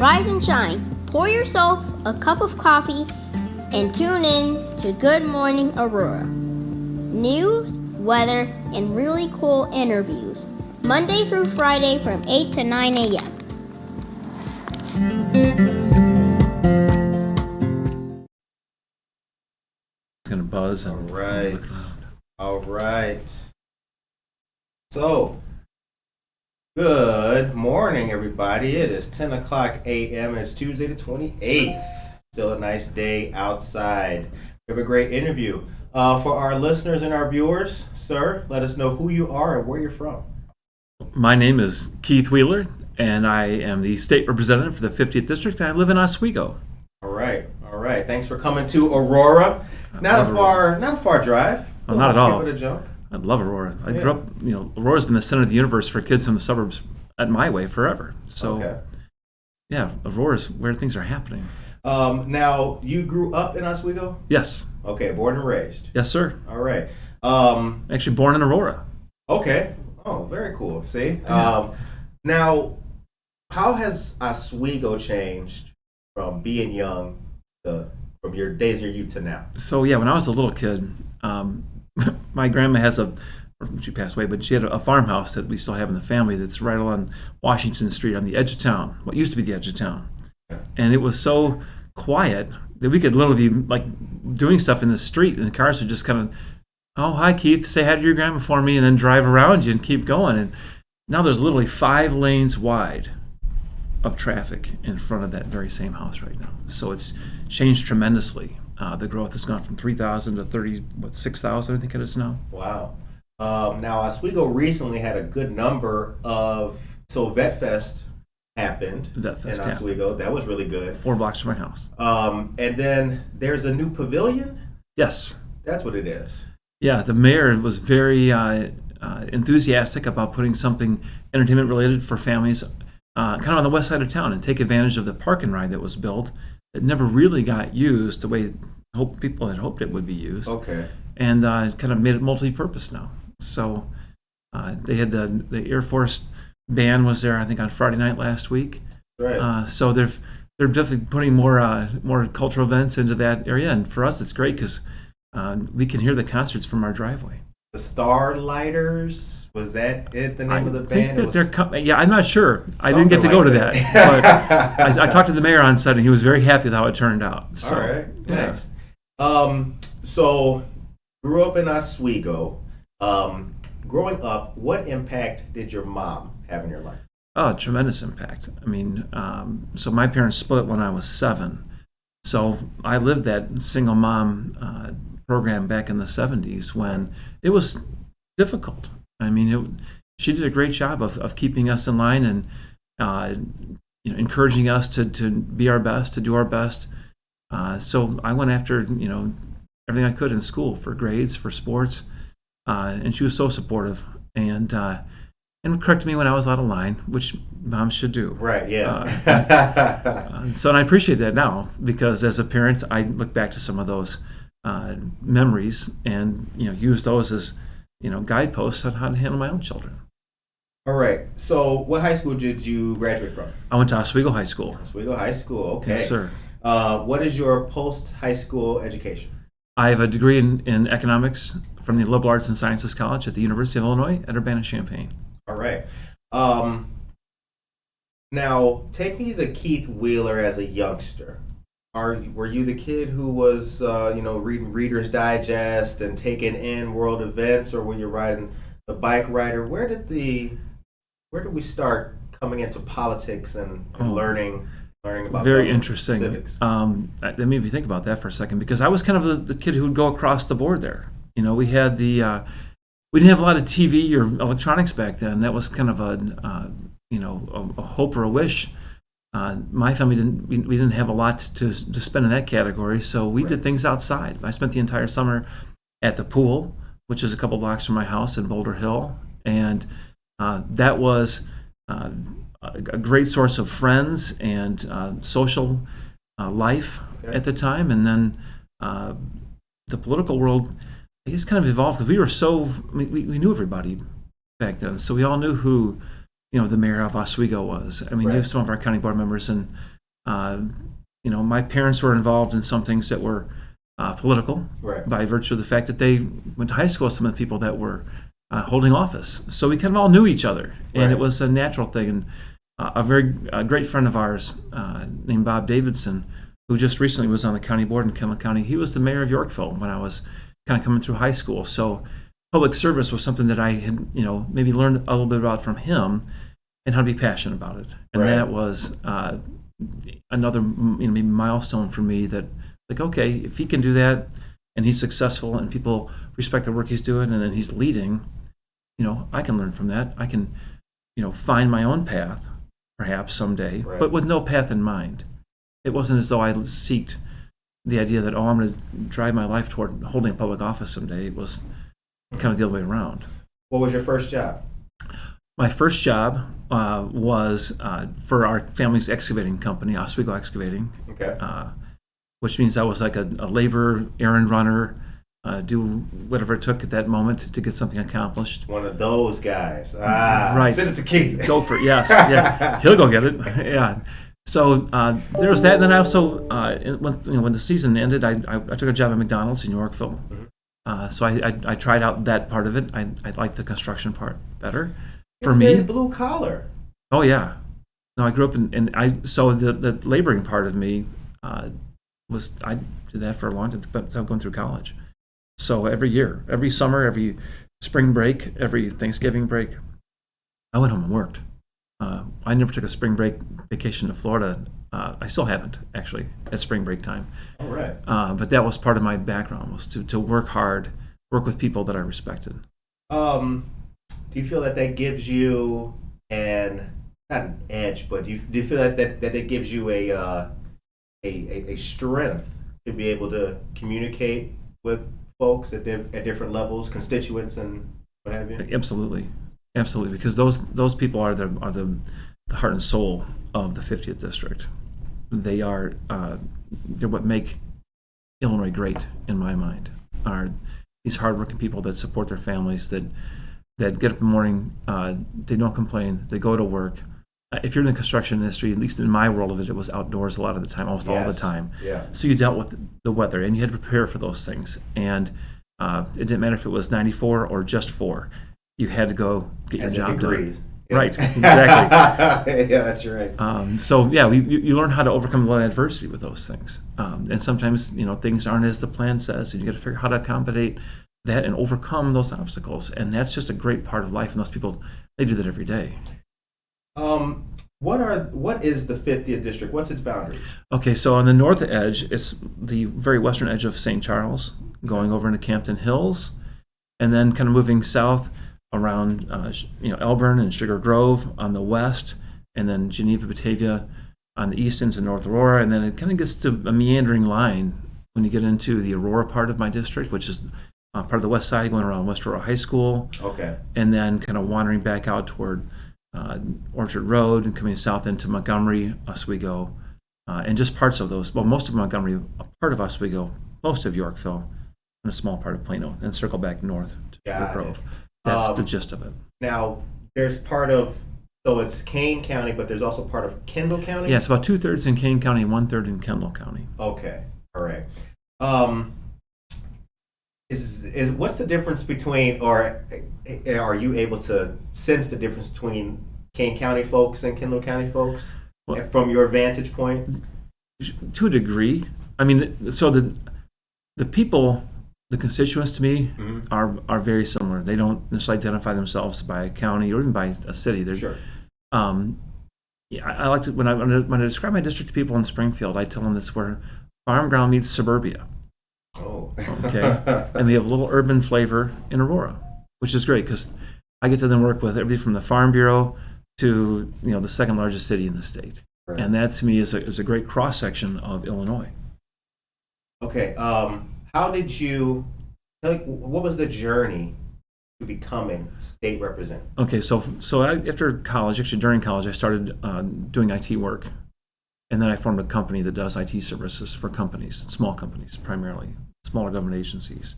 rise and shine. Pour yourself a cup of coffee and tune in to Good Morning Aurora. News, weather, and really cool interviews. Monday through Friday from 8 to 9 a.m. It's going to buzz. And All right. So, good morning, everybody. It is 10 o'clock a.m. It's Tuesday the 28th. Still a nice day outside. We have a great interview. For our listeners and our viewers, sir, let us know who you are and where you're from. My name is Keith Wheeler, and I am the state representative for the 50th District, and I live in Oswego. All right. Thanks for coming to Aurora. Not a far drive. Not at all. Give it a jump. I love Aurora. I grew up, Aurora's been the center of the universe for kids in the suburbs at my way forever. So, yeah, Aurora's where things are happening. Now, you grew up in Oswego? Yes. Okay, born and raised. Yes, sir. All right. Actually born in Aurora. Okay. Oh, very cool. See? Yeah. Now, how has Oswego changed from being young from your days of your youth to now? So, yeah, when I was a little kid, my grandma she passed away, but she had a farmhouse that we still have in the family that's right along Washington Street on the edge of town, what used to be the edge of town. Yeah. And it was so quiet that we could literally be like doing stuff in the street, and the cars would just kind of, oh, hi, Keith, say hi to your grandma for me, and then drive around you and keep going. And now there's literally 5 lanes wide of traffic in front of that very same house right now. So it's changed tremendously. The growth has gone from 3,000 to 6,000, I think it is now. Wow. Now, Oswego recently had a good number so Vet Fest happened in Oswego. That was really good. 4 blocks from my house. And then there's a new pavilion? Yes. That's what it is. Yeah, the mayor was very enthusiastic about putting something entertainment related for families kind of on the west side of town and take advantage of the park and ride that was built that never really got used the way people had hoped it would be used. Okay. And kind of made it multi-purpose now. So they had the Air Force band was there, I think, on Friday night last week. Right. So they're definitely putting more cultural events into that area, and for us it's great because we can hear the concerts from our driveway. The Starlighters, was that the name of the band? Yeah, I'm not sure. I didn't get to go to that. But I talked to the mayor on Sunday, and he was very happy with how it turned out. So, all right, yeah. Nice. So, grew up in Oswego. Growing up, what impact did your mom have in your life? Oh, tremendous impact. I mean, so my parents split when I was 7. So I lived that single mom program back in the 70s when it was difficult. I mean, she did a great job of keeping us in line and encouraging us to be our best, to do our best. So I went after everything I could in school for grades, for sports, and she was so supportive and corrected me when I was out of line, which moms should do. Right. Yeah. And I appreciate that now because as a parent, I look back to some of those memories and use those as guideposts on how to handle my own children. All right. So, what high school did you graduate from? I went to Oswego High School. Oswego High School. Okay. Yes, sir. What is your post-high school education? I have a degree in economics from the Liberal Arts and Sciences College at the University of Illinois at Urbana-Champaign. All right. Now, take me to Keith Wheeler as a youngster. Were you the kid who was, reading Reader's Digest and taking in world events, or were you riding the bike rider? Where did we start coming into politics and learning about very interesting civics? Let me think about that for a second, because I was kind of the kid who would go across the board there. We had we didn't have a lot of TV or electronics back then. That was kind of a hope or a wish. My family we didn't have a lot to spend in that category, so we did things outside. I spent the entire summer at the pool, which is a couple blocks from my house in Boulder Hill, and that was a great source of friends and social life at the time. And then the political world, I guess, kind of evolved because we knew everybody back then, so we all knew who the mayor of Oswego was. I mean, knew some of our county board members, and My parents were involved in some things that were political, Right. by virtue of the fact that they went to high school with some of the people that were holding office. So we kind of all knew each other, and Right. it was a natural thing. And a great friend of ours named Bob Davidson, who just recently was on the county board in Kendall County, he was the mayor of Yorkville when I was kind of coming through high school. So public service was something that I had, maybe learned a little bit about from him, and how to be passionate about it. And Right. that was another maybe milestone for me, that like, okay, if he can do that and he's successful and people respect the work he's doing and then he's leading, I can learn from that. I can, find my own path perhaps someday, Right. but with no path in mind. It wasn't as though I seeked the idea that, I'm going to drive my life toward holding a public office someday. It was kind of the other way around. What was your first job? My first job was for our family's excavating company, Oswego Excavating, Okay. which means I was like a laborer, errand runner, do whatever it took at that moment to get something accomplished. One of those guys. Right. Send it to Keith. Go for it, yes. Yeah. He'll go get it. Yeah. So there was that. And then I also, when the season ended, I took a job at McDonald's in Yorkville. So I tried out that part of it. I liked the construction part better. For It's me, very blue collar. oh yeah. No, I grew up so the laboring part of me I did that for a long time, but I'm going through college. So every year, every summer, every spring break, every Thanksgiving break, I went home and worked. I never took a spring break vacation to Florida. I still haven't, actually, at spring break time. All right. But that was part of my background, was to work hard, work with people that I respected. Do you feel that gives you not an edge, but do you feel that it gives you a strength to be able to communicate with folks at different levels, constituents, and what have you? Absolutely, because those people are the heart and soul of the 50th district. They are they're what make Illinois great in my mind. Are these hardworking people that support their families, that get up in the morning, they don't complain, they go to work. If you're in the construction industry, at least in my world of it, it was outdoors a lot of the time, almost all the time. Yeah. So you dealt with the weather, and you had to prepare for those things. And it didn't matter if it was 94 or just 4. You had to go get your job degrees. done. Yeah. Right, exactly. Yeah, that's right. So yeah, you learn how to overcome a lot of adversity with those things. And sometimes things aren't as the plan says, and you got to figure out how to accommodate that and overcome those obstacles. And that's just a great part of life. And those people, they do that every day. What is the 50th district? What's its boundaries? Okay, so on the north edge, it's the very western edge of St. Charles, going over into Campton Hills, and then kind of moving south around Elburn and Sugar Grove on the west, and then Geneva, Batavia on the east into North Aurora, and then it kind of gets to a meandering line when you get into the Aurora part of my district, which is part of the west side, going around West Aurora High School, Okay. and then kind of wandering back out toward Orchard Road and coming south into Montgomery, Oswego, and just parts of those. Well, most of Montgomery, a part of Oswego, most of Yorkville, and a small part of Plano, and circle back north to Sugar Grove. That's the gist of it. Now, there's so it's Kane County, but there's also part of Kendall County? Yeah, it's about 2/3 in Kane County and 1/3 in Kendall County. Okay, all right. Is what's the difference between, or are you able to sense the difference between Kane County folks and Kendall County folks from your vantage point? To a degree. I mean, so the people, the constituents to me are very similar. They don't necessarily identify themselves by a county or even by a city. They're, Sure. I like to, when I describe my district to people in Springfield, I tell them it's where farm ground meets suburbia. Oh. Okay. And we have a little urban flavor in Aurora, which is great because I get to then work with everybody from the Farm Bureau to the second largest city in the state. Right. And that to me is a great cross section of Illinois. Okay. How did you? What was the journey to becoming state representative? Okay, so after college, actually during college, I started doing IT work, and then I formed a company that does IT services for companies, small companies primarily, smaller government agencies.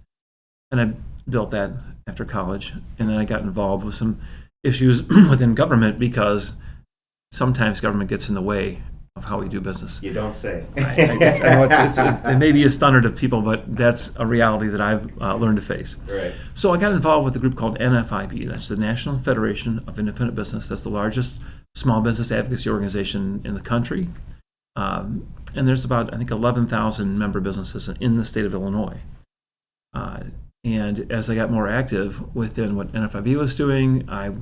And I built that after college, and then I got involved with some issues within government because sometimes government gets in the way of how we do business. You don't say. I know it may be a stunner to people, but that's a reality that I've learned to face. Right. So I got involved with a group called NFIB. That's the National Federation of Independent Business. That's the largest small business advocacy organization in the country. And there's about, I think, 11,000 member businesses in the state of Illinois. And as I got more active within what NFIB was doing, I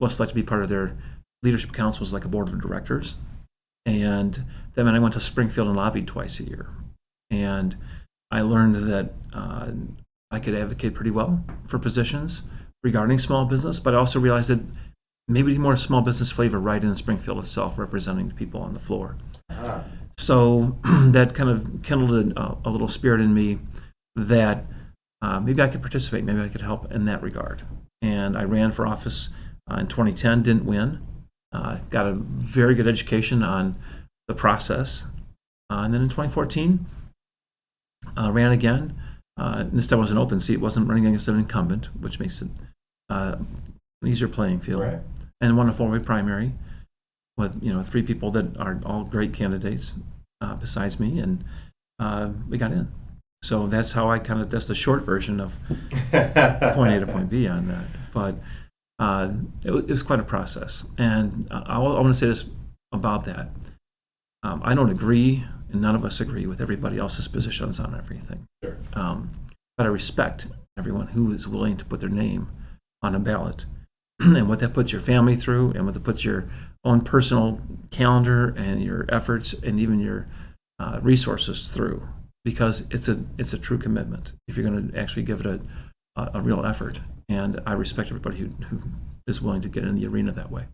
was selected to be part of their leadership councils, like a board of directors. And then I went to Springfield and lobbied twice a year. And I learned that I could advocate pretty well for positions regarding small business, but I also realized that maybe more small business flavor right in Springfield itself, representing the people on the floor. So that kind of kindled a little spirit in me that maybe I could participate, maybe I could help in that regard. And I ran for office in 2010, didn't win. Got a very good education on the process. And then in 2014, ran again. This time was an open seat, wasn't running against an incumbent, which makes it an easier playing field. Right. And won a 4-way primary with 3 people that are all great candidates besides me, and we got in. So that's how that's the short version of point A to point B on that. But it was quite a process. And I want to say this about that. I don't agree, and none of us agree with everybody else's positions on everything. Sure. But I respect everyone who is willing to put their name on a ballot. And what that puts your family through, and what that puts your own personal calendar and your efforts and even your resources through, because it's a true commitment if you're going to actually give it a real effort. And I respect everybody who is willing to get in the arena that way.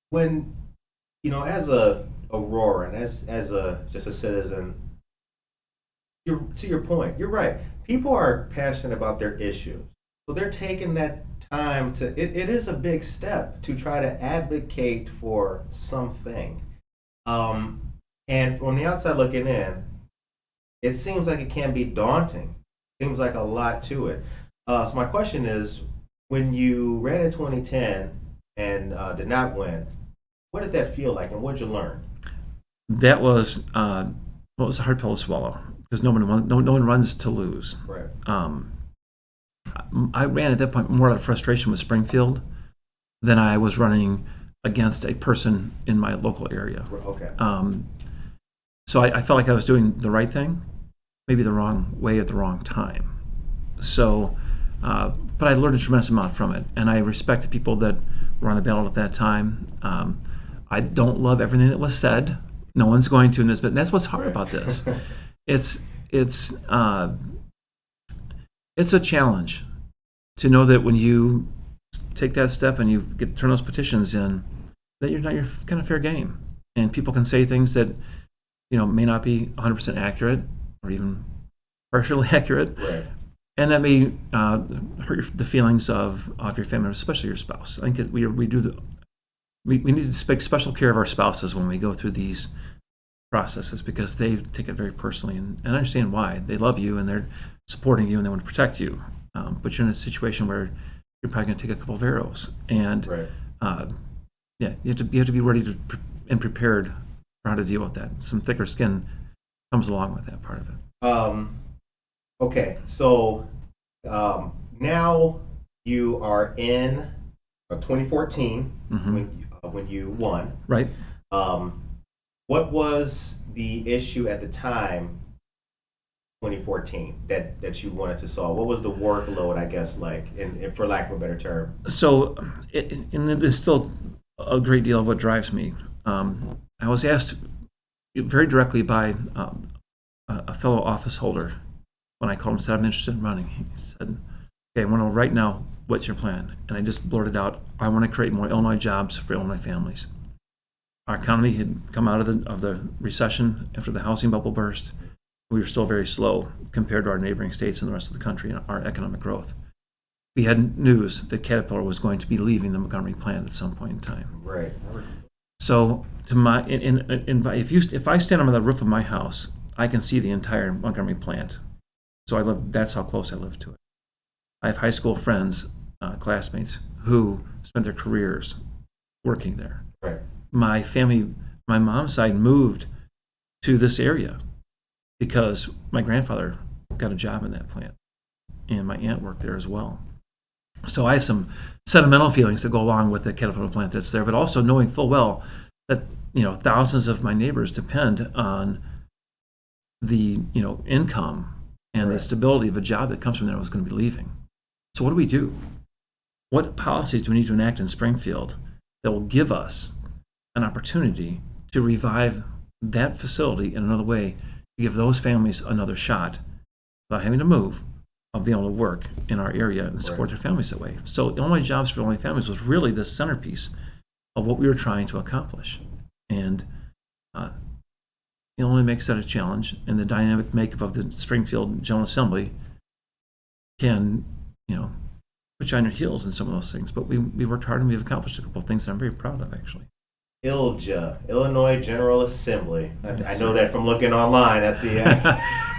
When as a Aurora and as just a citizen, to your point, you're right. People are passionate about their issues. So they're taking that time it is a big step to try to advocate for something. And from the outside looking in, it seems like it can be daunting. Seems like a lot to it. So my question is, when you ran in 2010 and did not win, what did that feel like, and what did you learn? That was a hard pill to swallow, because no one runs to lose. Right. I ran at that point more out of frustration with Springfield than I was running against a person in my local area. Okay. So I felt like I was doing the right thing, maybe the wrong way at the wrong time. So, but I learned a tremendous amount from it, and I respect the people that were on the ballot at that time. I don't love everything that was said. No one's going to in this, but that's what's hard about this. It's a challenge to know that when you take that step and you turn those petitions in, that you're kind of fair game, and people can say things that may not be 100% accurate or even partially accurate, right. And that may hurt the feelings of your family, especially your spouse. I think that we need to take special care of our spouses when we go through these processes, because they take it very personally, and I understand why. They love you and they're supporting you and they want to protect you, but you're in a situation where you're probably going to take a couple of arrows, and right. You have to be ready and prepared for how to deal with that. Some thicker skin comes along with that part of it. Okay, so now you are in 2014 when you won. Right. What was the issue at the time, 2014, that you wanted to solve? What was the workload, I guess, like, for lack of a better term? So, and there's still a great deal of what drives me. I was asked very directly by a fellow office holder when I called him and said, I'm interested in running. He said, okay, I want to know right now, what's your plan? And I just blurted out, I want to create more Illinois jobs for Illinois families. Our economy had come out of the recession after the housing bubble burst. We were still very slow compared to our neighboring states and the rest of the country in our economic growth. We had news that Caterpillar was going to be leaving the Montgomery plant at some point in time. Right. So if I stand on the roof of my house, I can see the entire Montgomery plant. So that's how close I live to it. I have high school friends, classmates, who spent their careers working there. Right. my family, my mom's side, moved to this area because my grandfather got a job in that plant, and my aunt worked there as well. So I have some sentimental feelings that go along with the Caterpillar plant that's there, but also knowing full well that thousands of my neighbors depend on the income and the stability of a job that comes from there was going to be leaving. So what do we do? What policies do we need to enact in Springfield that will give us an opportunity to revive that facility in another way, to give those families another shot without having to move, of being able to work in our area and support their families that way? So Illinois Jobs for Illinois Families was really the centerpiece of what we were trying to accomplish. And Illinois makes that a challenge, and the dynamic makeup of the Springfield General Assembly can, put you on your heels in some of those things. But we worked hard, and we've accomplished a couple of things that I'm very proud of, actually. ILGA, Illinois General Assembly. I know that from looking online at the.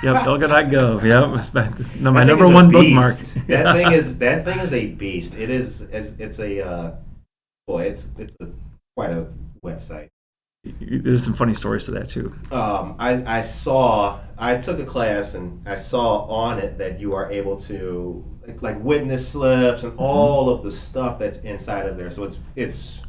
Yep, ilga.gov. Yep, my That number thing is one a bookmark. beast. That thing is a beast. It is. It's a. It's quite a website. There's some funny stories to that too. I took a class and I saw on it that you are able to like witness slips and all of the stuff that's inside of there. So it's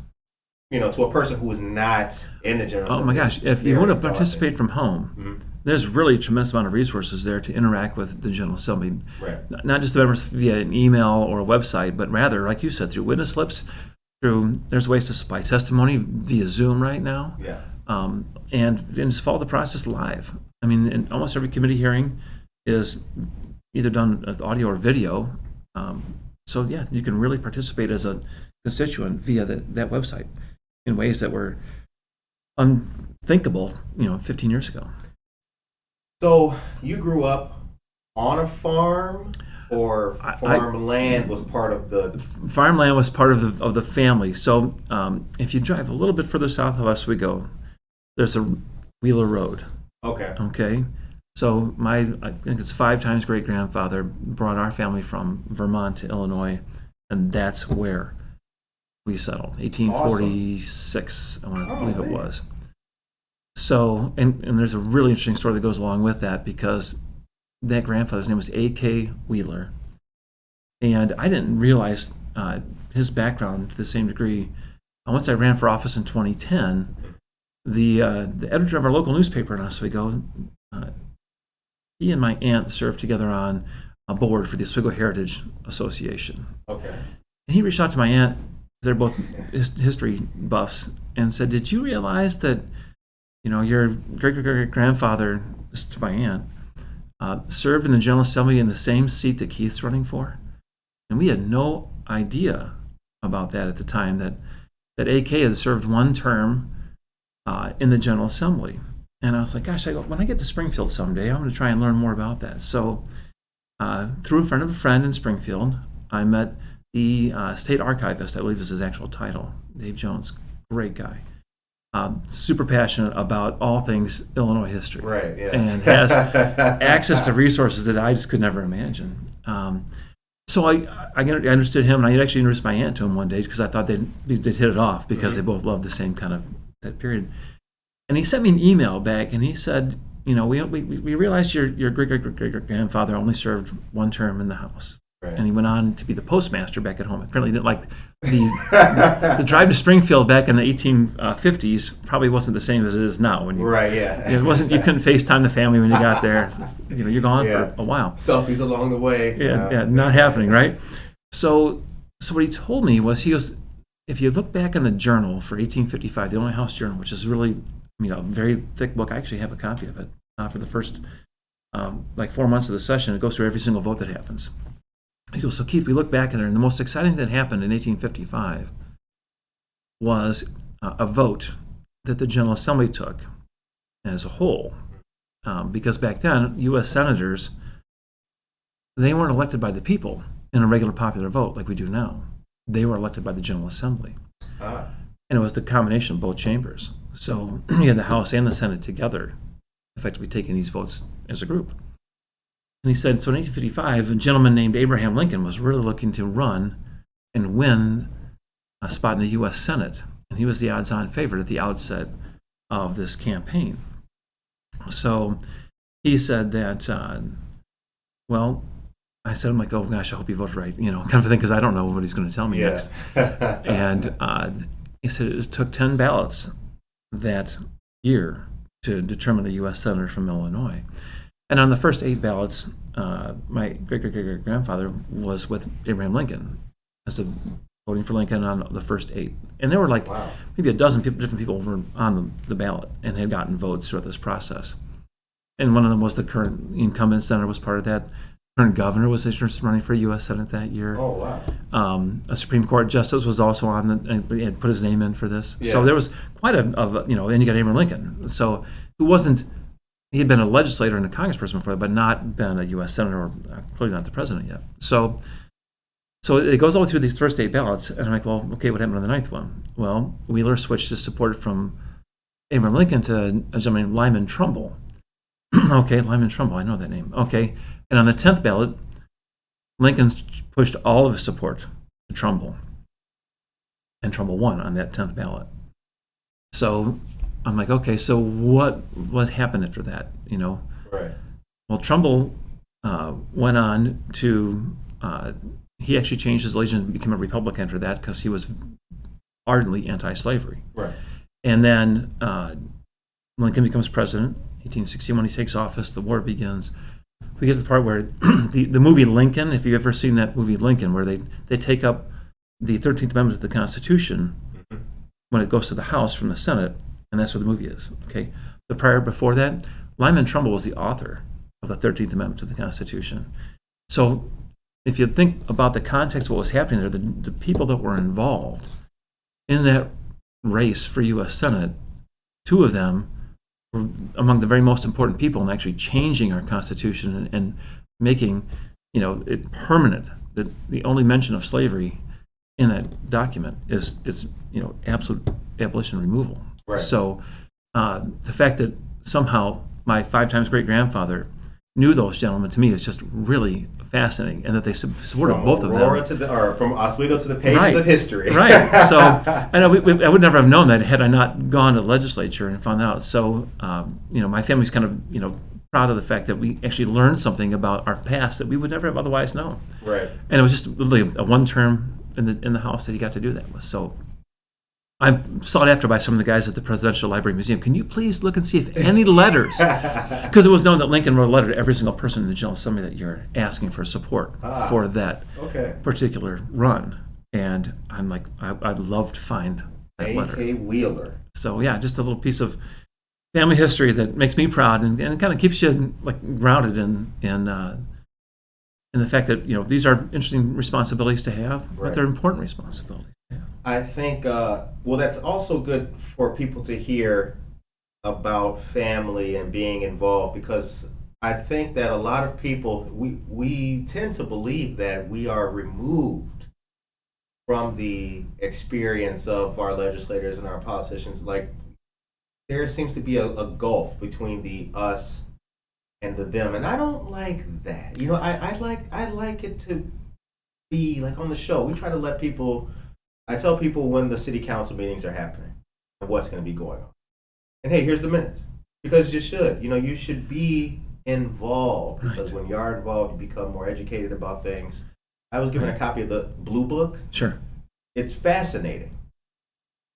to a person who is not in the general. Oh my gosh! If you want to participate from home, there's really a tremendous amount of resources there to interact with the General Assembly. Right. Not just the members via an email or a website, but rather, like you said, through witness slips. There's ways to supply testimony via Zoom right now. Yeah. And just follow the process live. I mean, in almost every committee hearing is either done with audio or video. So yeah, you can really participate as a constituent via that website in ways that were unthinkable, 15 years ago. So you grew up on a farm, or farmland was part of the. Farmland was part of the family. So if you drive a little bit further south of Oswego, there's a Wheeler Road. Okay. So I think it's 5 times great grandfather brought our family from Vermont to Illinois, and that's where we settled. 1846, I want to believe it was. So, and there's a really interesting story that goes along with that, because that grandfather's name was A.K. Wheeler, and I didn't realize his background to the same degree. Once I ran for office in 2010, the editor of our local newspaper in Oswego, he and my aunt served together on a board for the Oswego Heritage Association. Okay. And he reached out to my aunt, they're both history buffs, and said, "Did you realize that, your great-great-grandfather," this is to my aunt, served in the General Assembly in the same seat that Keith's running for?" And we had no idea about that at the time, that AK had served one term in the General Assembly. And I was like, gosh, when I get to Springfield someday, I'm going to try and learn more about that. So through a friend of a friend in Springfield, I met the state archivist, I believe is his actual title, Dave Jones, great guy. Super passionate about all things Illinois history. Right, yeah. And has access to resources that I just could never imagine. So I understood him, and I actually introduced my aunt to him one day because I thought they'd hit it off because they both loved the same kind of that period. And he sent me an email back, and he said, we realized your great-great-great-grandfather only served one term in the House. Right. And he went on to be the postmaster back at home. Apparently, he didn't like the drive to Springfield back in the 1850s. Probably wasn't the same as it is now. When you, right, yeah. It wasn't. You couldn't FaceTime the family when you got there. You're gone for a while. Selfies along the way. Yeah, not happening, right? So what he told me was, he goes, if you look back in the journal for 1855, the Illinois House Journal, which is really, a very thick book. I actually have a copy of it for the first 4 months of the session. It goes through every single vote that happens. He goes, so Keith, we look back in there, and the most exciting thing that happened in 1855 was a vote that the General Assembly took as a whole. Because back then, U.S. senators, they weren't elected by the people in a regular popular vote like we do now. They were elected by the General Assembly. And it was the combination of both chambers. So you had the House and the Senate together, effectively taking these votes as a group. And he said, so in 1855, a gentleman named Abraham Lincoln was really looking to run and win a spot in the U.S. Senate. and he was the odds-on favorite at the outset of this campaign. So he said that, well, I said, I'm like, oh gosh, I hope you voted right, kind of a thing, because I don't know what he's going to tell me next. And he said it took 10 ballots that year to determine a U.S. Senator from Illinois. And on the first 8 ballots, my great-great-great-grandfather was with Abraham Lincoln, as a voting for Lincoln on the first 8. And there were like maybe a dozen different people were on the ballot and had gotten votes throughout this process. And one of them was the current incumbent senator was part of that. Current governor was interested in running for U.S. Senate that year. Oh, wow. A Supreme Court justice was also on and had put his name in for this. Yeah. So there was quite and you got Abraham Lincoln. So he had been a legislator and a congressperson before that, but not been a U.S. Senator, or clearly not the president yet. So it goes all the way through these first 8 ballots, and I'm like, well, okay, what happened on the 9th one? Well, Wheeler switched his support from Abraham Lincoln to a gentleman named Lyman Trumbull. Okay, Lyman Trumbull, I know that name. Okay, and on the 10th ballot, Lincoln pushed all of his support to Trumbull, and Trumbull won on that 10th ballot. So I'm like, okay, so what happened after that? Right. Well, Trumbull went on to he actually changed his allegiance and became a Republican after that because he was ardently anti-slavery. Right. And then Lincoln becomes president. 1861, he takes office. The war begins. We get to the part where the movie Lincoln, if you've ever seen that movie Lincoln, where they take up the 13th Amendment of the Constitution when it goes to the House from the Senate, and that's what the movie is. Okay. Before that, Lyman Trumbull was the author of the 13th Amendment to the Constitution. So if you think about the context of what was happening there, the people that were involved in that race for U.S. Senate, 2 of them were among the very most important people in actually changing our Constitution and making it permanent. That the only mention of slavery in that document is absolute abolition removal. Right. So the fact that somehow my 5 times great-grandfather knew those gentlemen, to me, is just really fascinating, and that they supported both of them. From Aurora from Oswego to the pages of history. Right. So I know I would never have known that had I not gone to the legislature and found out. So my family's kind of proud of the fact that we actually learned something about our past that we would never have otherwise known. Right. And it was just literally a one term in the House that he got to do that with. So I'm sought after by some of the guys at the Presidential Library Museum. Can you please look and see if any letters, because it was known that Lincoln wrote a letter to every single person in the General Assembly that you're asking for support for that particular run. And I'm like, I'd love to find that letter. A. Wheeler. So yeah, just a little piece of family history that makes me proud and it kind of keeps you grounded in the fact that these are interesting responsibilities to have, but they're important responsibilities. Yeah. I think, that's also good for people to hear about family and being involved, because I think that a lot of people, we tend to believe that we are removed from the experience of our legislators and our politicians. Like, there seems to be a gulf between the us and the them, and I don't like that. I like it to be like on the show. We try to let people. I tell people when the city council meetings are happening and what's going to be going on. And hey, here's the minutes. Because you should. You should be involved. Because when you are involved, you become more educated about things. I was given a copy of the Blue Book. Sure. It's fascinating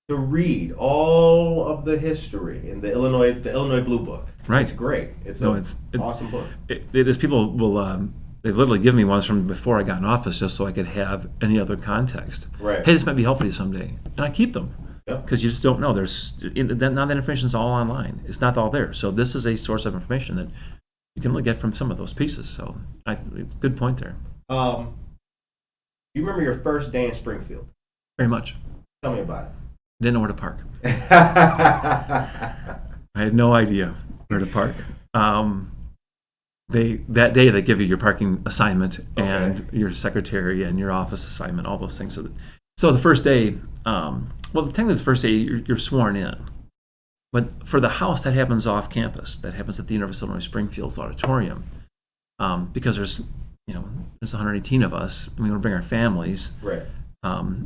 to read all of the history in the Illinois Blue Book. Right. It's great. It's an awesome book. It is. People will... They've literally given me ones from before I got in office just so I could have any other context. Right. Hey, this might be helpful to you someday. And I keep them because you just don't know. Now that information is all online. It's not all there. So this is a source of information that you can only get from some of those pieces. So good point there. You remember your first day in Springfield? Very much. Tell me about it. Didn't know where to park. I had no idea where to park. That day they give you your parking assignment and your secretary and your office assignment, all those things. So the first day, technically the first day you're sworn in, but for the House that happens off campus. That happens at the University of Illinois Springfield's auditorium, because there's 118 of us. And we want to bring our families. Right.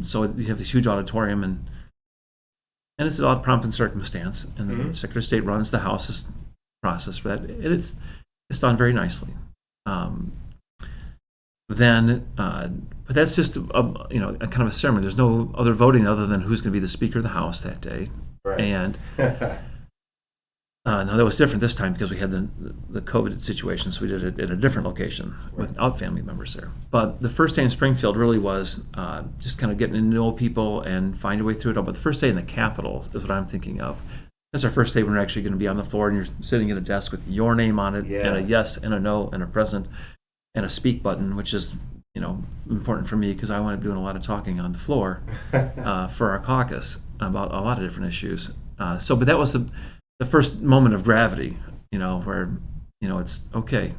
So you have this huge auditorium, and and it's all prompt and circumstance, and the Mhm. Secretary of State runs the House's process for that. It's done very nicely. But that's just a kind of a ceremony. There's no other voting other than who's going to be the Speaker of the House that day. Right. And now that was different this time because we had the COVID situation, so we did it at a different location without family members there. But the first day in Springfield really was just kind of getting to know people and find your way through it all. But the first day in the Capitol is what I'm thinking of. That's our first day when we're actually going to be on the floor and you're sitting at a desk with your name on it and a yes and a no and a present and a speak button, which is important for me because I want to be doing a lot of talking on the floor for our caucus about a lot of different issues. But that was the first moment of gravity, where it's okay.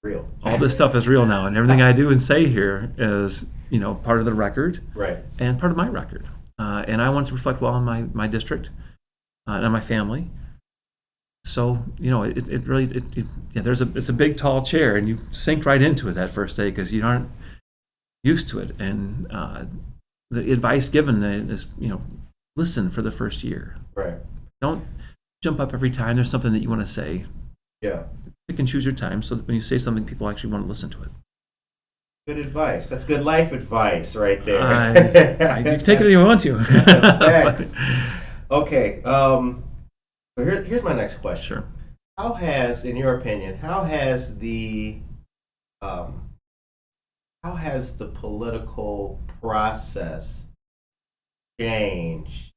Real. All this stuff is real now, and everything I do and say here is part of the record, Right. and part of my record. And I want to reflect well on my district and on my family. So it's a big tall chair, and you sink right into it that first day because you aren't used to it. And the advice given is listen for the first year. Right. Don't jump up every time there's something that you want to say. Yeah. Pick and choose your time so that when you say something, people actually want to listen to it. Good advice. That's good life advice right there. You can take it if you want to. Thanks. Okay. So here's my next question. Sure. How has, in your opinion, how has the political process changed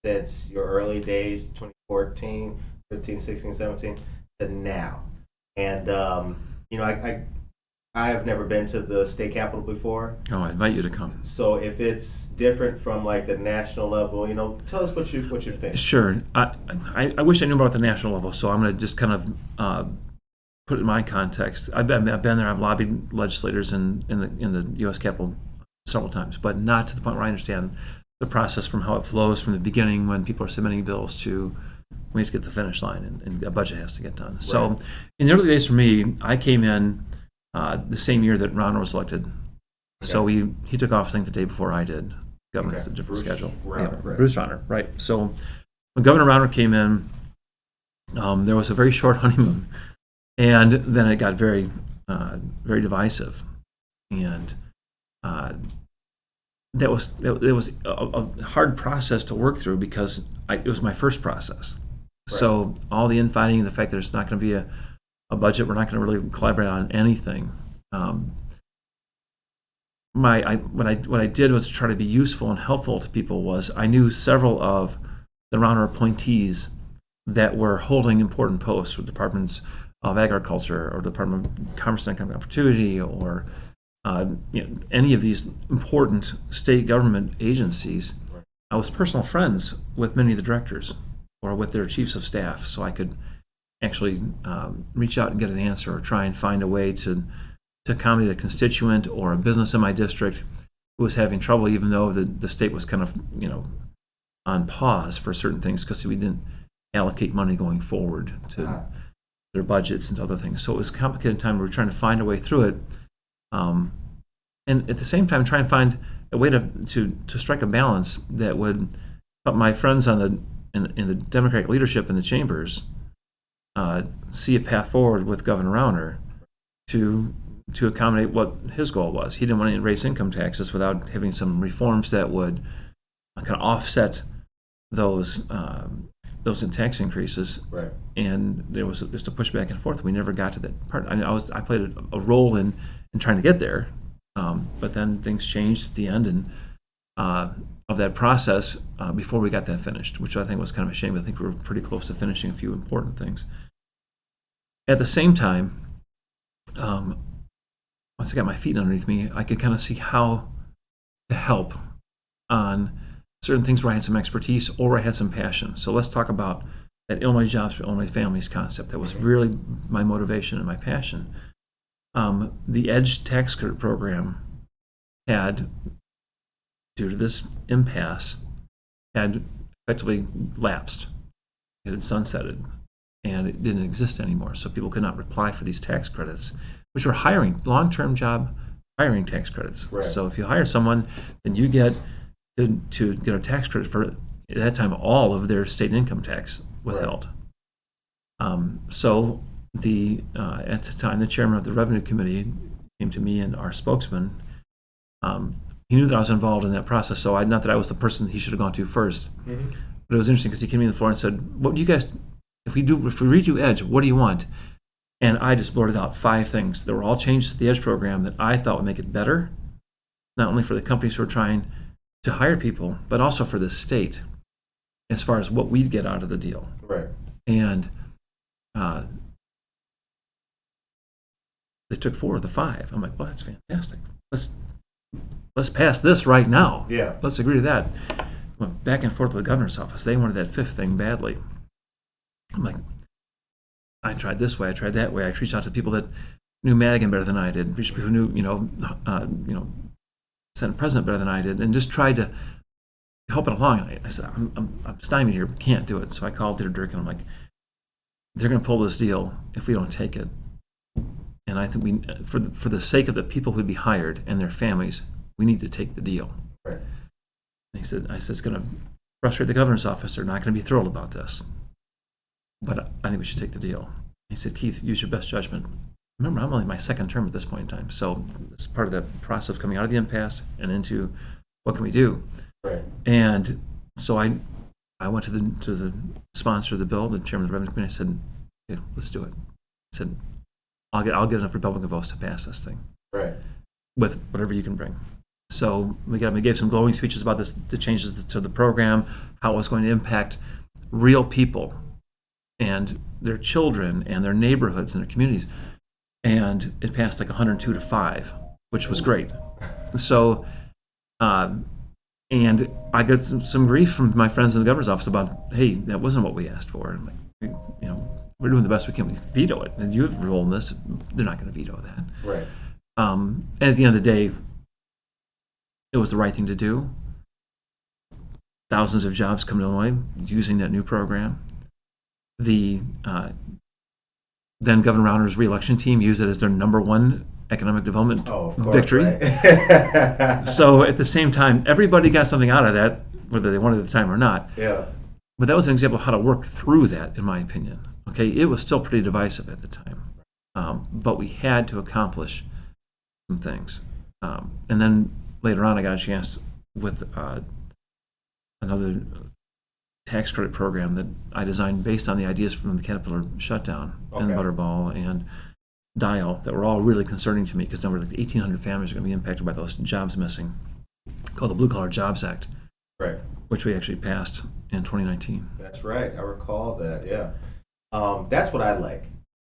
since your early days, 2014, 15, 16, 17, to now? And I've never been to the state capitol before. Oh, I invite you to come. So if it's different from like the national level, tell us what you think. Sure. I wish I knew about the national level, so I'm going to just kind of put it in my context. I've been there. I've lobbied legislators in the U.S. Capitol several times, but not to the point where I understand the process from how it flows from the beginning when people are submitting bills to when we have to get to the finish line and a budget has to get done. Right. So in the early days for me, I came in the same year that Ron was elected. Okay. So he took off, I think, the day before I did. Governor's a different schedule. Rauner, right. Bruce Rauner, right. So when Governor Rauner came in, there was a very short honeymoon, and then it got very, very divisive, and it was a hard process to work through because it was my first process. Right. So all the infighting, the fact that there's not going to be a budget, we're not going to really collaborate on anything. What I did was to try to be useful and helpful to people. Was I knew several of the Rauner appointees that were holding important posts with departments of agriculture or Department of Commerce and Economic Opportunity or any of these important state government agencies. Right. I was personal friends with many of the directors or with their chiefs of staff, so I could actually reach out and get an answer or try and find a way to accommodate a constituent or a business in my district who was having trouble, even though the state was kind of on pause for certain things because we didn't allocate money going forward to their budgets and other things. So it was a complicated time. We were trying to find a way through it. And at the same time, try and find a way to strike a balance that would help my friends in the Democratic leadership in the chambers see a path forward with Governor Rauner to accommodate what his goal was. He didn't want to raise income taxes without having some reforms that would kind of offset those tax increases. Right. And there was just a push back and forth. We never got to that part. I played a role in trying to get there, but then things changed at the end and of that process before we got that finished, which I think was kind of a shame. I think we were pretty close to finishing a few important things. At the same time, once I got my feet underneath me, I could kind of see how to help on certain things where I had some expertise or where I had some passion. So let's talk about that Illinois Jobs for Illinois Families concept. That was really my motivation and my passion. The EDGE tax credit program had, due to this impasse, had effectively lapsed. It had sunsetted, and it didn't exist anymore. So people could not apply for these tax credits, which were long-term job hiring tax credits. Right. So if you hire someone, then you get to get a tax credit for at that time, all of their state income tax withheld. So at the time, the chairman of the revenue committee came to me and our spokesman. He knew that I was involved in that process, so not that I was the person he should have gone to first. Mm-hmm. But it was interesting because he came to me on the floor and said, "What do you guys? If we redo Edge, what do you want?" And I just blurted out 5 things that were all changes to the Edge program that I thought would make it better, not only for the companies who are trying to hire people, but also for the state, as far as what we'd get out of the deal. Right. And they took 4 of the 5. I'm like, well, that's fantastic. Let's pass this right now. Yeah. Let's agree to that. Went back and forth with the governor's office. They wanted that 5th thing badly. I'm like, I tried this way, I tried that way. I reached out to people that knew Madigan better than I did, reached people who knew, Senate President better than I did, and just tried to help it along. And I said, I'm stymied here, can't do it. So I called their Dirk and I'm like, they're going to pull this deal if we don't take it. And I think for the sake of the people who'd be hired and their families, we need to take the deal. Right. And I said, it's going to frustrate the governor's office. They're not going to be thrilled about this. But I think we should take the deal. He said, Keith, use your best judgment. Remember, I'm only my 2nd term at this point in time. So it's part of the process of coming out of the impasse and into what can we do. Right. And so I went to the sponsor of the bill, the chairman of the revenue committee. I said, okay, let's do it. I said, I'll get enough Republican votes to pass this thing. Right. With whatever you can bring. So we gave some glowing speeches about this, the changes to the program, how it was going to impact real people and their children and their neighborhoods and their communities. And it passed like 102 to 5, which was great. So, and I got some grief from my friends in the governor's office about, hey, that wasn't what we asked for. I'm like, we're doing the best we can. We veto it. And you have a role in this. They're not going to veto that. Right. And at the end of the day, it was the right thing to do. Thousands of jobs come to Illinois using that new program. The then Governor Rauner's reelection team used it as their #1 economic development victory. Right? So at the same time, everybody got something out of that, whether they wanted it at the time or not. Yeah. But that was an example of how to work through that, in my opinion. Okay, it was still pretty divisive at the time, but we had to accomplish some things. And then later on, I got a chance with another tax credit program that I designed based on the ideas from the Caterpillar shutdown and Butterball and Dial that were all really concerning to me because there were like 1,800 families are going to be impacted by those jobs missing, called the Blue Collar Jobs Act, right? Which we actually passed in 2019. That's right. I recall that. Yeah. That's what I like.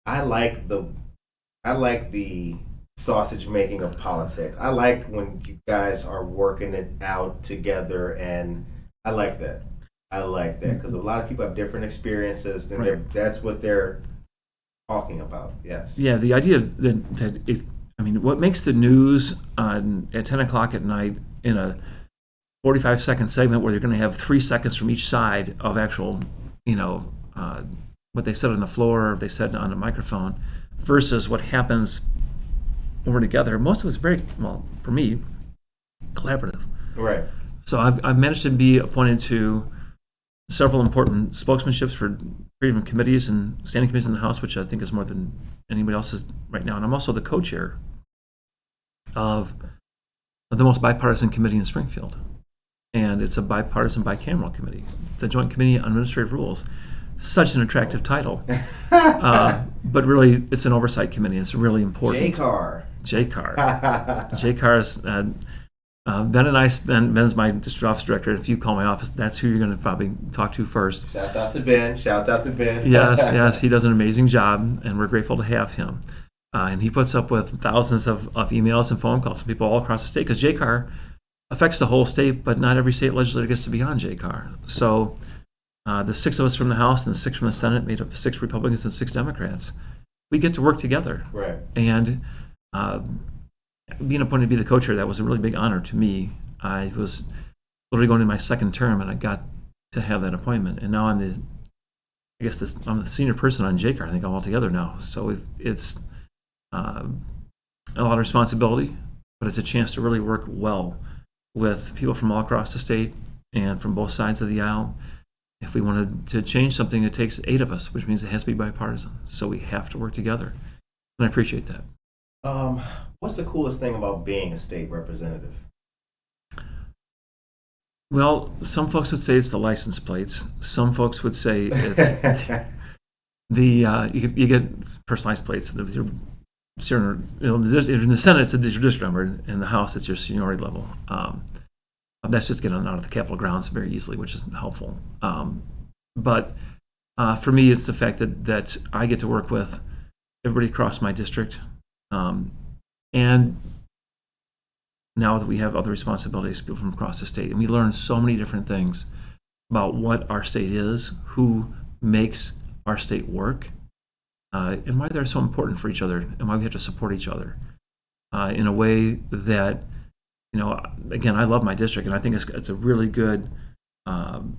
I like the sausage making of politics. I like when you guys are working it out together, and I like that. Because a lot of people have different experiences, and that's what they're talking about. Yes. Yeah. The idea what makes the news at 10 o'clock at night in a 45-second segment where you're going to have 3 seconds from each side of actual, what they said on the floor, or they said on a microphone, versus what happens when we're together. Most of it's very, for me, collaborative. Right. So I've managed to be appointed to several important spokesmanships for freedom committees and standing committees in the House, which I think is more than anybody else's right now. And I'm also the co-chair of the most bipartisan committee in Springfield. And it's a bipartisan bicameral committee, the Joint Committee on Administrative Rules. Such an attractive title. But really, it's an oversight committee. It's really important. JCAR. JCAR is, Ben and I, Ben's my district office director. If you call my office, that's who you're going to probably talk to first. Shouts out to Ben. Yes, he does an amazing job, and we're grateful to have him. And he puts up with thousands of emails and phone calls from people all across the state, because JCAR affects the whole state, but not every state legislator gets to be on JCAR. So the 6 of us from the House and the 6 from the Senate, made up of 6 Republicans and 6 Democrats, we get to work together. Right. And being appointed to be the co-chair, that was a really big honor to me. I was literally going into my 2nd term, and I got to have that appointment. And now I'm the senior person on JCAR, I think, altogether now. So it's a lot of responsibility, but it's a chance to really work well with people from all across the state and from both sides of the aisle. If we wanted to change something, it takes 8 of us, which means it has to be bipartisan. So we have to work together, and I appreciate that. What's the coolest thing about being a state representative? Well, some folks would say it's the license plates. Some folks would say it's you get personalized plates. In the Senate, it's a district number. In the House, it's your seniority level. That's just getting out of the Capitol grounds very easily, which is helpful. But for me, it's the fact that I get to work with everybody across my district. And now that we have other responsibilities, people from across the state, and we learn so many different things about what our state is, who makes our state work, and why they're so important for each other, and why we have to support each other in a way that, again, I love my district, and I think it's a really good kind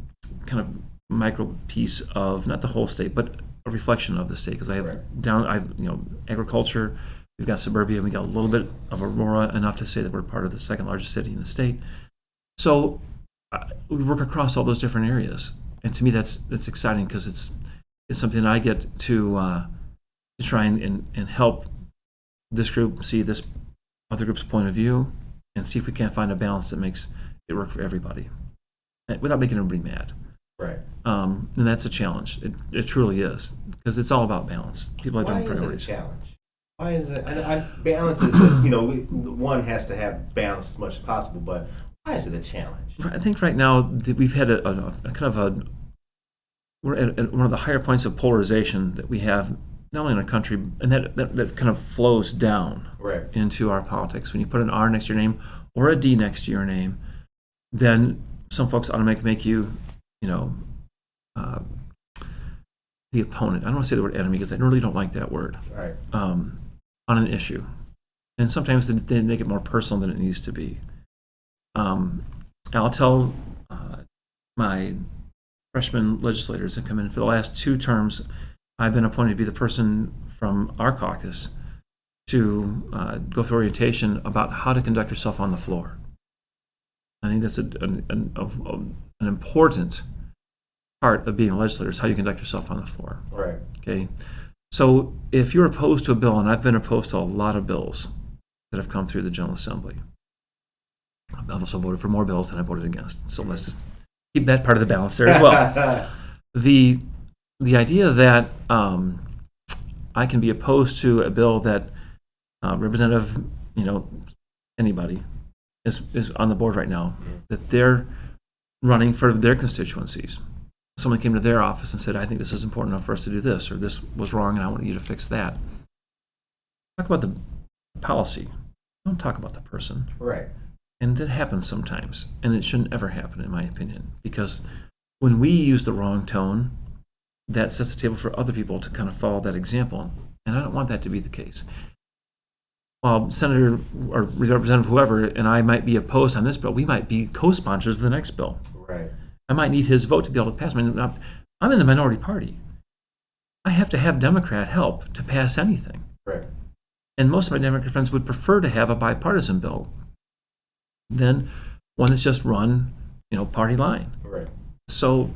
of micro piece of not the whole state, but a reflection of the state. Because I have agriculture. We've got suburbia, and we got a little bit of Aurora, enough to say that we're part of the second largest city in the state. So we work across all those different areas, and to me, that's exciting because it's something that I get to try and help this group see this other group's point of view, and see if we can't find a balance that makes it work for everybody, without making everybody mad. Right. And that's a challenge. It truly is, because it's all about balance. People have different priorities. Why is it a challenge? Why is it? Balance is, one has to have balance as much as possible, but why is it a challenge? I think right now we've had a kind of we're at one of the higher points of polarization that we have, not only in our country, and that kind of flows down into our politics. When you put an R next to your name or a D next to your name, then some folks automatically make you, the opponent. I don't want to say the word enemy because I really don't like that word. Right. On an issue, and sometimes they make it more personal than it needs to be. I'll tell my freshman legislators that come in, for the last 2 terms, I've been appointed to be the person from our caucus to go through orientation about how to conduct yourself on the floor. I think that's an important part of being a legislator, is how you conduct yourself on the floor. Right. Okay. So if you're opposed to a bill, and I've been opposed to a lot of bills that have come through the General Assembly, I've also voted for more bills than I voted against. So let's just keep that part of the balance there as well. The idea that I can be opposed to a bill that Representative, anybody is on the board right now, that they're running for their constituencies. Someone came to their office and said, I think this is important enough for us to do this, or this was wrong and I want you to fix that. Talk about the policy. Don't talk about the person. Right. And that happens sometimes, and it shouldn't ever happen, in my opinion, because when we use the wrong tone, that sets the table for other people to kind of follow that example, and I don't want that to be the case. While Senator or Representative whoever and I might be opposed on this bill, we might be co-sponsors of the next bill. Right. I might need his vote to be able to pass. I'm in the minority party. I have to have Democrat help to pass anything. Right. And most of my Democrat friends would prefer to have a bipartisan bill than one that's just run, party line. Right. So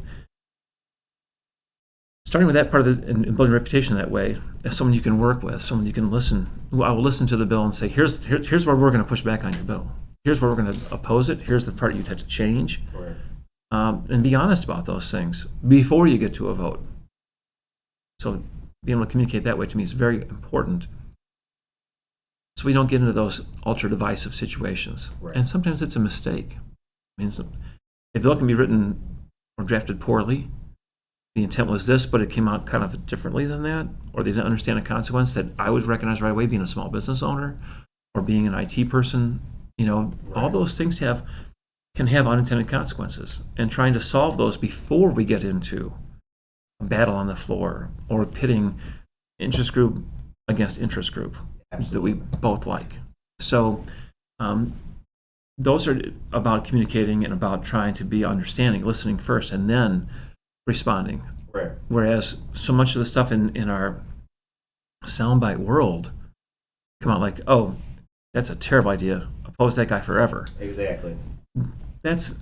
starting with that part of and building a reputation that way, as someone you can work with, someone you can listen. I will listen to the bill and say, here's where we're going to push back on your bill. Here's where we're going to oppose it. Here's the part you'd have to change. Right. And be honest about those things before you get to a vote. So being able to communicate that way to me is very important, so we don't get into those ultra divisive situations. Right. And sometimes it's a mistake. A bill can be written or drafted poorly. The intent was this, but it came out kind of differently than that, or they didn't understand a consequence that I would recognize right away, being a small business owner or being an IT person. All those things can have unintended consequences, and trying to solve those before we get into a battle on the floor or pitting interest group against interest group. Absolutely. That we both like. So those are about communicating and about trying to be understanding, listening first, and then responding. Right. Whereas so much of the stuff in our soundbite world come out like, oh, that's a terrible idea. Oppose that guy forever. Exactly. That's,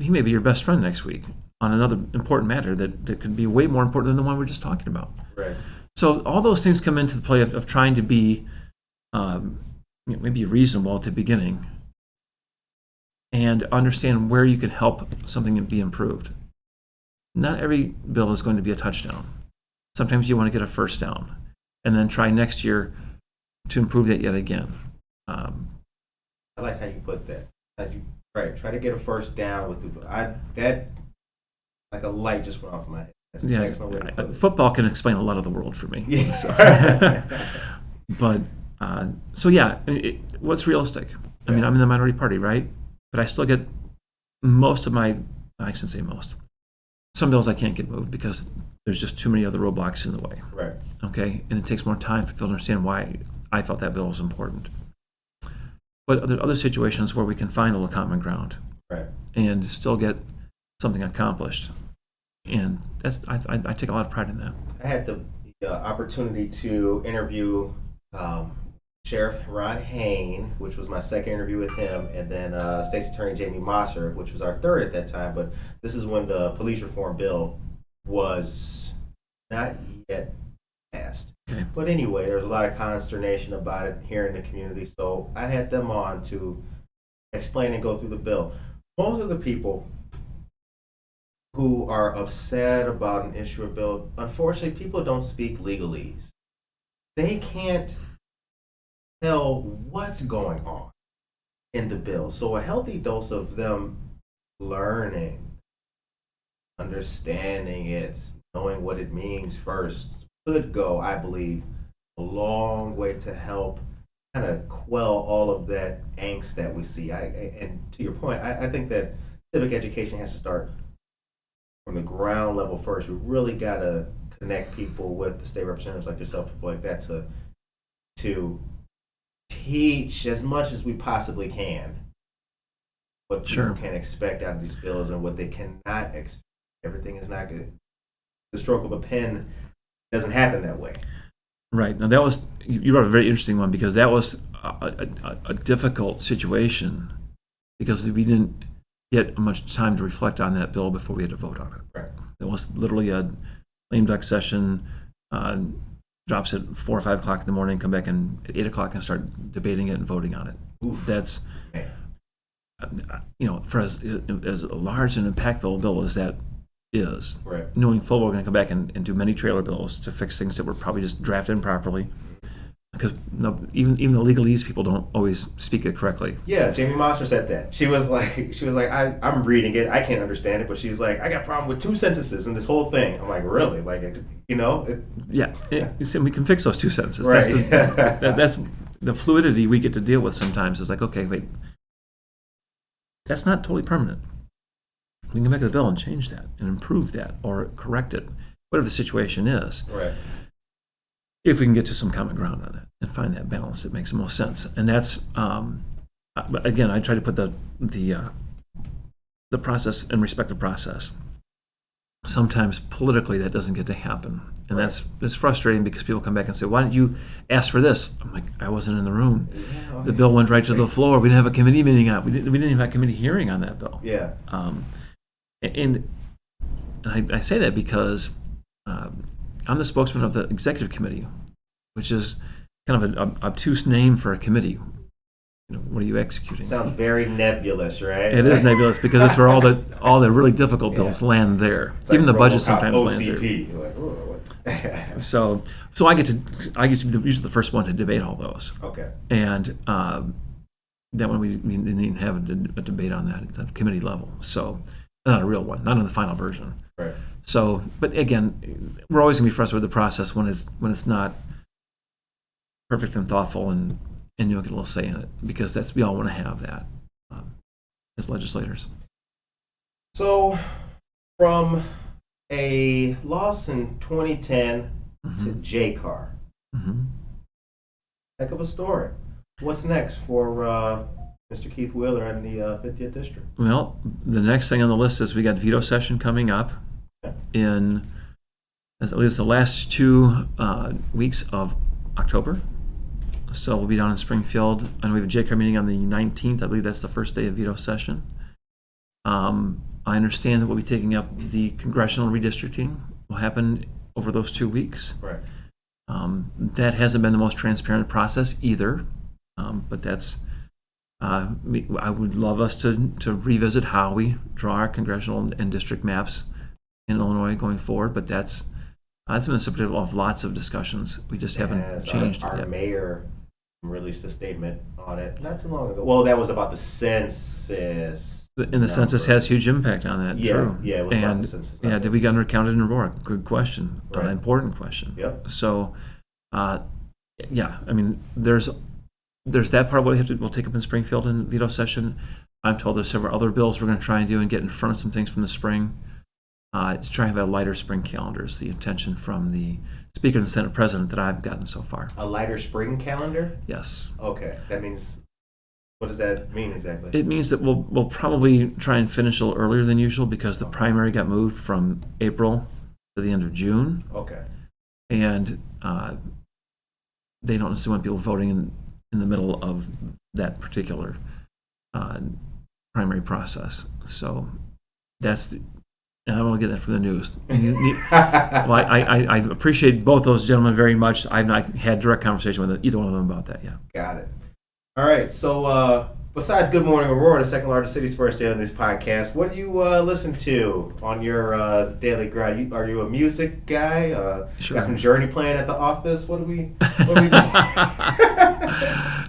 he may be your best friend next week on another important matter that could be way more important than the one we're just talking about. Right. So all those things come into the play of trying to be maybe reasonable at the beginning and understand where you can help something be improved. Not every bill is going to be a touchdown. Sometimes you want to get a first down and then try next year to improve that yet again. I like how you put that. Try to get a first down with that. Like a light just went off my head. That's an excellent way to put it. Football can explain a lot of the world for me. Yeah. So. What's realistic? I mean, I'm in the minority party, right? But I still get most of I shouldn't say most. Some bills I can't get moved because there's just too many other roadblocks in the way. Right. Okay? And it takes more time for people to understand why I felt that bill was important. But there are other situations where we can find a little common ground. Right. And still get something accomplished. And I take a lot of pride in that. I had the opportunity to interview Sheriff Ron Hain, which was my second interview with him, and then State's Attorney Jamie Mosser, which was our third at that time. But this is when the police reform bill was not yet passed. Okay. But anyway, there was a lot of consternation about it here in the community, so I had them on to explain and go through the bill. Most of the people who are upset about an issue or bill, unfortunately, people don't speak legalese. They can't tell what's going on in the bill. So a healthy dose of them learning, understanding it, knowing what it means first could go, I believe, a long way to help kind of quell all of that angst that we see. And to your point, I think that civic education has to start from the ground level first. We really got to connect people with the state representatives like yourself, people like that, to teach as much as we possibly can what people can expect out of these bills and what they cannot expect. Everything is not good. The stroke of a pen doesn't happen that way. Right. Now that was, you brought a very interesting one because that was a difficult situation because we didn't get much time to reflect on that bill before we had to vote on it. Right. It was literally a lame duck session, drops at 4 or 5 o'clock in the morning, come back at 8 o'clock and start debating it and voting on it. Oof. That's, for as large and impactful bill as that is, right, knowing full well we're going to come back and do many trailer bills to fix things that were probably just drafted improperly. Because even the legalese people don't always speak it correctly. Yeah, Jamie Mosser said that. She was like, I'm reading it, I can't understand it, but she's like, I got a problem with 2 sentences in this whole thing. I'm like, really? Like, we can fix those 2 sentences. Right. That's the fluidity we get to deal with sometimes. Is like, okay, wait, that's not totally permanent. We can come back to the bill and change that and improve that or correct it, whatever the situation is. Right. If we can get to some common ground on that and find that balance that makes the most sense. And that's, again, I try to put the process and respect the process. Sometimes politically that doesn't get to happen. And that's frustrating because people come back and say, why didn't you ask for this? I'm like, I wasn't in the room. Yeah, the bill went right to the floor. We didn't have a committee meeting on it. We didn't even have a committee hearing on that bill. Yeah. And I say that because I'm the spokesman of the executive committee, which is kind of an obtuse name for a committee. What are you executing? Sounds very nebulous, right? It is nebulous because it's where all the really difficult bills land there. It's even like the budget RoboCop sometimes OCP. lands there. You're like, oh, what? So I get to be usually the first one to debate all those. Okay. And that one we didn't even have a debate on that at the committee level. So not a real one, not in the final version. Right. So, but again, we're always going to be frustrated with the process when it's not perfect and thoughtful, and you don't get a little say in it because we all want to have that as legislators. So, from a loss in 2010 to JCAR, heck of a story. What's next for Mr. Keith Wheeler and the 50th District? Well, the next thing on the list is we got veto session coming up in at least the last 2 weeks of October. So we'll be down in Springfield, and we have a JCAR meeting on the 19th. I believe that's the first day of veto session. I understand that we'll be taking up the congressional redistricting will happen over those 2 weeks. Right. That hasn't been the most transparent process either, but that's. I would love us to revisit how we draw our congressional and district maps in Illinois going forward, but that's been the subject of lots of discussions. We just haven't changed our it yet. Mayor released a statement on it not too long ago. Well, that was about the census. And the census has huge impact on that. Yeah, true. yeah, it was about the census. Yeah, did we get undercounted in Aurora? Good question. Right. Important question. Yep. So, yeah, I mean, there's that part we'll take up in Springfield in veto session. I'm told there's several other bills we're going to try and do and get in front of some things from the spring to try and have a lighter spring calendar is the intention from the Speaker and the Senate President that I've gotten so far. A lighter spring calendar? Yes. Okay, that means, what does that mean exactly? It means that we'll probably try and finish a little earlier than usual because the primary got moved from April to the end of June. Okay. And they don't necessarily want people voting in the middle of that particular primary process. So that's and I want to get that from the news. Well, I appreciate both those gentlemen very much. I've not had direct conversation with either one of them about that yet. Got it. All right. So besides Good Morning Aurora, the second largest city's first daily news podcast, what do you listen to on your daily grind? Are you a music guy? Sure. Got some Journey playing at the office? What do we do?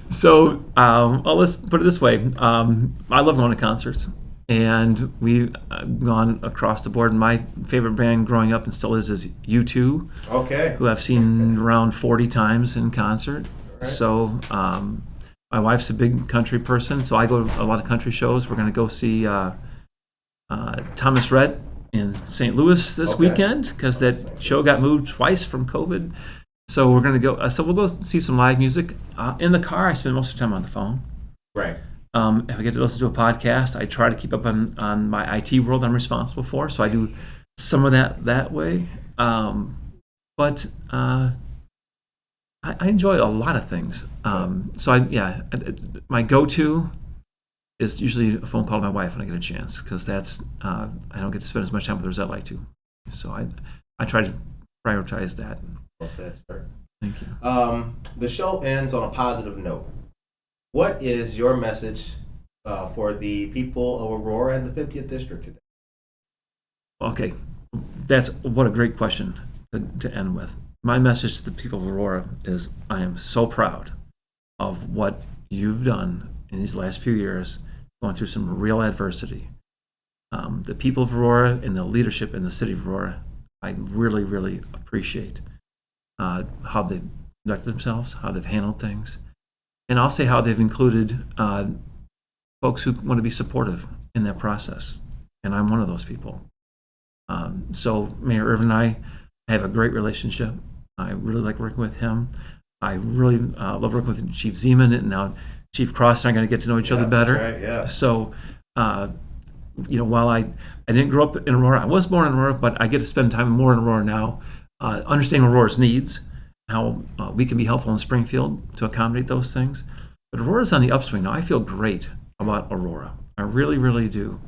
So let's put it this way. I love going to concerts. And we've gone across the board. My favorite band growing up and still is U2. Okay. Who I've seen around 40 times in concert. Right. So my wife's a big country person, so I go to a lot of country shows. We're going to go see Thomas Rhett in St. Louis this weekend because that show got moved twice from COVID. So we're going to go. So we'll go see some live music. In the car, I spend most of the time on the phone. Right. If I get to listen to a podcast, I try to keep up on my IT world I'm responsible for. So I do some of that way. But I enjoy a lot of things. My go-to is usually a phone call to my wife when I get a chance because that's I don't get to spend as much time with her as I'd like to. So I try to prioritize that. Well said, sir. Thank you. The show ends on a positive note. What is your message for the people of Aurora and the 50th District today? Okay, what a great question to end with. My message to the people of Aurora is I am so proud of what you've done in these last few years, going through some real adversity. The people of Aurora and the leadership in the city of Aurora, I really, really appreciate how they've conducted themselves, how they've handled things. And I'll say how they've included folks who want to be supportive in that process. And I'm one of those people. So Mayor Irvin and I have a great relationship. I really like working with him. I really love working with Chief Zeman, and now Chief Cross and I are going to get to know each other better. That's right, yeah. So, while I didn't grow up in Aurora, I was born in Aurora, but I get to spend time more in Aurora now, understanding Aurora's needs, how we can be helpful in Springfield to accommodate those things. But Aurora's on the upswing now. I feel great about Aurora. I really, really do.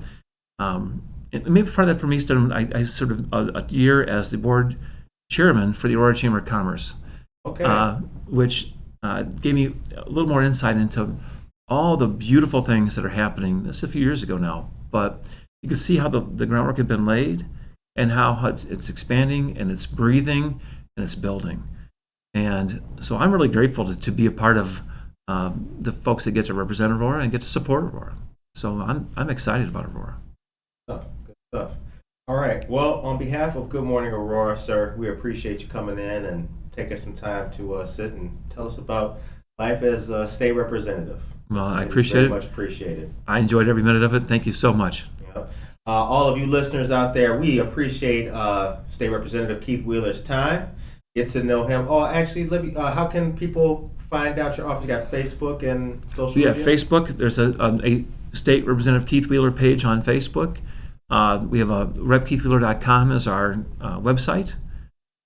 And maybe part of that for me started, I sort of a year as the board chairman for the Aurora Chamber of Commerce, which gave me a little more insight into all the beautiful things that are happening. This is a few years ago now, but you could see how the groundwork had been laid and how it's expanding and it's breathing and it's building. And so I'm really grateful to be a part of the folks that get to represent Aurora and get to support Aurora. So I'm excited about Aurora. Good stuff. All right. Well, on behalf of Good Morning Aurora, sir, we appreciate you coming in and taking some time to sit and tell us about life as a state representative. Well, I appreciate it. Very much appreciated. I enjoyed every minute of it. Thank you so much. Yeah. All of you listeners out there, we appreciate State Representative Keith Wheeler's time. Get to know him. Oh, actually, let me. How can people find out your office? You got Facebook and social media? Yeah, Facebook. There's a State Representative Keith Wheeler page on Facebook. We have a repkeithwheeler.com as our website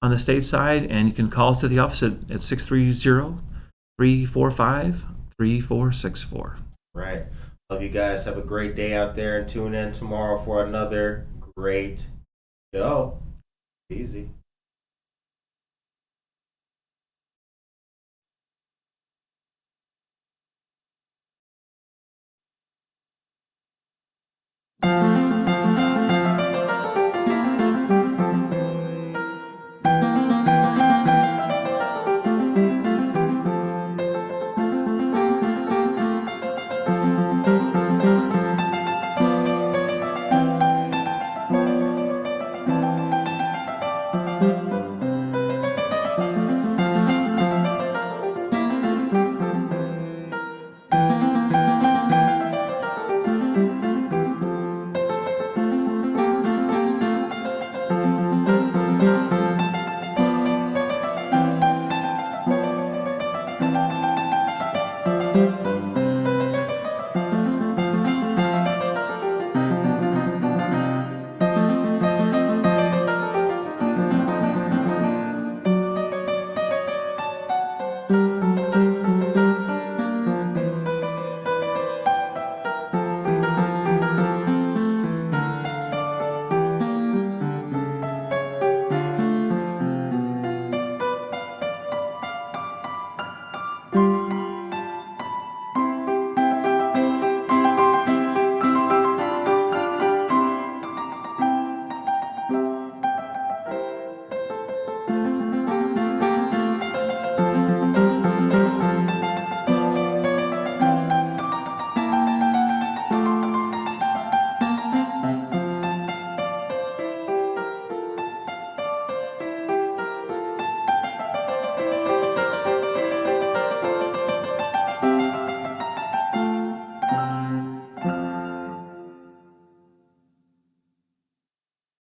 on the state side, and you can call us at the office at 630-345-3464. Right. Love you guys. Have a great day out there and tune in tomorrow for another great show. Easy.